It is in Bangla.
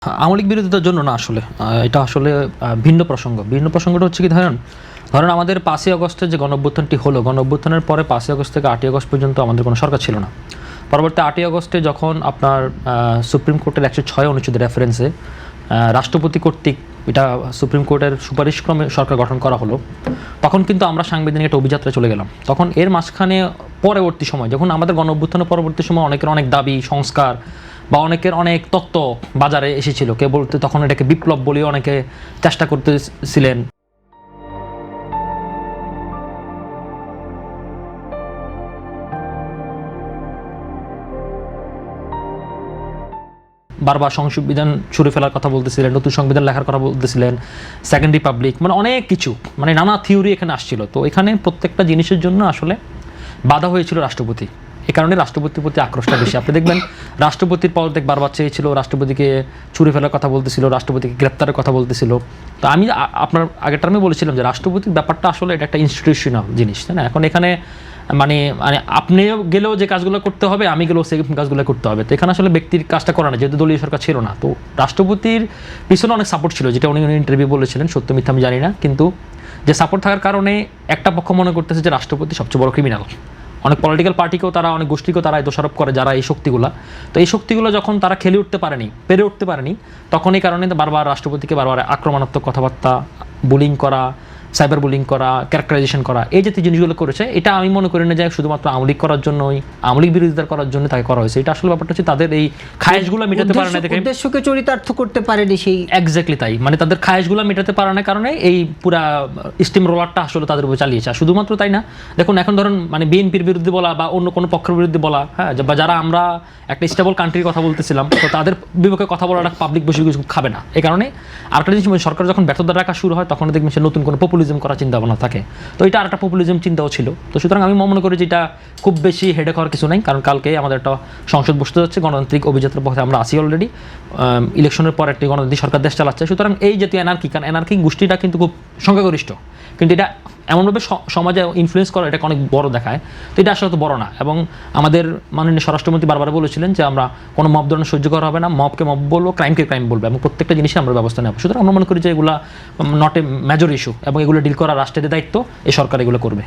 আওয়ামী লীগ বিরোধিতার জন্য না আসলে এটা আসলে ভিন্ন প্রসঙ্গ। ভিন্ন প্রসঙ্গটা হচ্ছে কি ধরেন আমাদের 5ই আগস্টের যে গণঅভ্যুত্থানটি হলো, গণঅভ্যুত্থানের পরে 5ই আগস্ট থেকে 8ই আগস্ট পর্যন্ত আমাদের কোনো সরকার ছিল না। পরবর্তী 8ই আগস্টে যখন আপনার সুপ্রিম কোর্টের 106 অনুচ্ছেদের রেফারেন্সে রাষ্ট্রপতি কর্তৃক এটা সুপ্রিম কোর্টের সুপারিশক্রমে সরকার গঠন করা হলো, তখন কিন্তু আমরা সাংবিধানিক একটা অভিযাত্রায় চলে গেলাম। তখন এর মাঝখানে পরবর্তী সময় যখন আমাদের গণঅভ্যুত্থানের পরবর্তী সময় অনেকের অনেক দাবি সংস্কার বা অনেকের অনেক তত্ত্ব বাজারে এসেছিল, কে বলতে তখন এটাকে বিপ্লব বলেও অনেকে চেষ্টা করতেছিলেন। বারবার সংবিধান ছুঁড়ে ফেলার কথা বলতেছিলেন, নতুন সংবিধান লেখার কথা বলতেছিলেন, সেকেন্ড রিপাবলিক, মানে অনেক কিছু, মানে নানা থিওরি এখানে আসছিল। তো এখানে প্রত্যেকটা জিনিসের জন্য আসলে বাধা হয়েছিল রাষ্ট্রপতি। এই কারণে রাষ্ট্রপতির প্রতি আক্রোশটা বেশি। আপনি দেখবেন রাষ্ট্রপতির পদত্যাগ বারবার চেয়েছিল, রাষ্ট্রপতিকে ছুঁড়ে ফেলার কথা বলতেছিল, রাষ্ট্রপতিকে গ্রেপ্তারের কথা বলতেছিল। তো আমি আপনার আগের টার্মে বলেছিলাম যে রাষ্ট্রপতির ব্যাপারটা আসলে এটা একটা ইনস্টিটিউশনাল জিনিস, তাই না? এখন এখানে মানে মানে আপনি গেলেও যে কাজগুলো করতে হবে, আমি গেলেও সেই কাজগুলো করতে হবে। তো এখানে আসলে ব্যক্তির কাজটা করা না, যেহেতু দলীয় সরকার ছিল না। তো রাষ্ট্রপতির পিছনে অনেক সাপোর্ট ছিল, যেটা উনি ইন্টারভিউ বলেছিলেন, সত্য মিথ্যা আমি জানি না, কিন্তু যে সাপোর্ট থাকার কারণে একটা পক্ষ মনে করতেছে যে রাষ্ট্রপতি সবচেয়ে বড় ক্রিমিনাল। অনেক পলিটিক্যাল পার্টিকেও তারা, অনেক গোষ্ঠীকেও তারা দোষারোপ করে, যারা এই শক্তিগুলো। তো এই শক্তিগুলো যখন তারা খেলে উঠতে পারেনি, পেরে উঠতে পারেনি, তখন এই কারণে বারবার রাষ্ট্রপতিকে বারবার আক্রমণাত্মক কথাবার্তা, বুলিং করা, সাইবার বুলিং করা, ক্যারেক্টারাইজেশন করা, এই জাতীয় জিনিসগুলো করেছে। এটা আমি মনে করি না যে শুধুমাত্র আওয়ামী লীগ করার জন্যই, আওয়ামী লীগ বিরোধিতা করার জন্য তাকে করা হয়েছে। এটা আসলে ব্যাপারটা হচ্ছে তাদের এই খায়েশগুলো মেটাতে পারে না, দেখে উদ্দেশ্যকে চরিতার্থ করতে পারেনি সেই। এক্স্যাক্টলি তাই, মানে তাদের খায়েশগুলো মেটাতে পারে না কারণে এই পুরা স্টিম রোলারটা আসলে তাদের উপর চালিয়েছে। আর শুধুমাত্র তাই না, দেখুন এখন ধরুন মানে বিএনপির বিরুদ্ধে বলা বা অন্য কোনো পক্ষের বিরুদ্ধে বলা, হ্যাঁ, বা যারা আমরা একটা স্টেবল কান্ট্রির কথা বলতেছিলাম, তো তাদের বিপক্ষে কথা বলাটা পাবলিক বসে কিছু খাবে না। এই কারণে আরেকটা জিনিস, সরকার যখন ব্যর্থতা রাখা শুরু হয়, তখন দেখবেন সে নতুন কোনো পপুলিজম করার চিন্তা ভাবনা থাকে। তো এটা আরেকটা পপুলিজম চিন্তাও ছিল। তো সুতরাং আমি মনে করি যে এটা খুব বেশি হেডেক হওয়ার কিছু নাই, কারণ কালকে আমাদের একটা সংসদ বসতে যাচ্ছে, গণতান্ত্রিক অভিযাত্রার পথে আমরা আসি অলরেডি। ইলেকশনের পর একটি গণতান্ত্রিক সরকার দেশ চালাচ্ছে। সুতরাং এই জাতীয় এনার্কি গোষ্ঠীটা কিন্তু খুব সংখ্যাগরিষ্ঠ, কিন্তু এটা এমনভাবে সমাজে ইনফ্লুয়েন্স করা, এটাকে অনেক বড় দেখায়। তো এটা আসলে তো বড় না। এবং আমাদের মাননীয় স্বরাষ্ট্রমন্ত্রী বারবার বলেছিলেন যে আমরা কোনো মব ধরনের সহ্য করা হবে না, মবকে মব বলবো, ক্রাইমকে ক্রাইম বলবো, এবং প্রত্যেকটা জিনিসে আমরা ব্যবস্থা নেব। সুতরাং আমরা মনে করি যে এগুলো নট এ মেজর ইস্যু, এবং এগুলো ডিল করা রাষ্ট্রের দায়িত্ব, এই সরকার এগুলো করবে।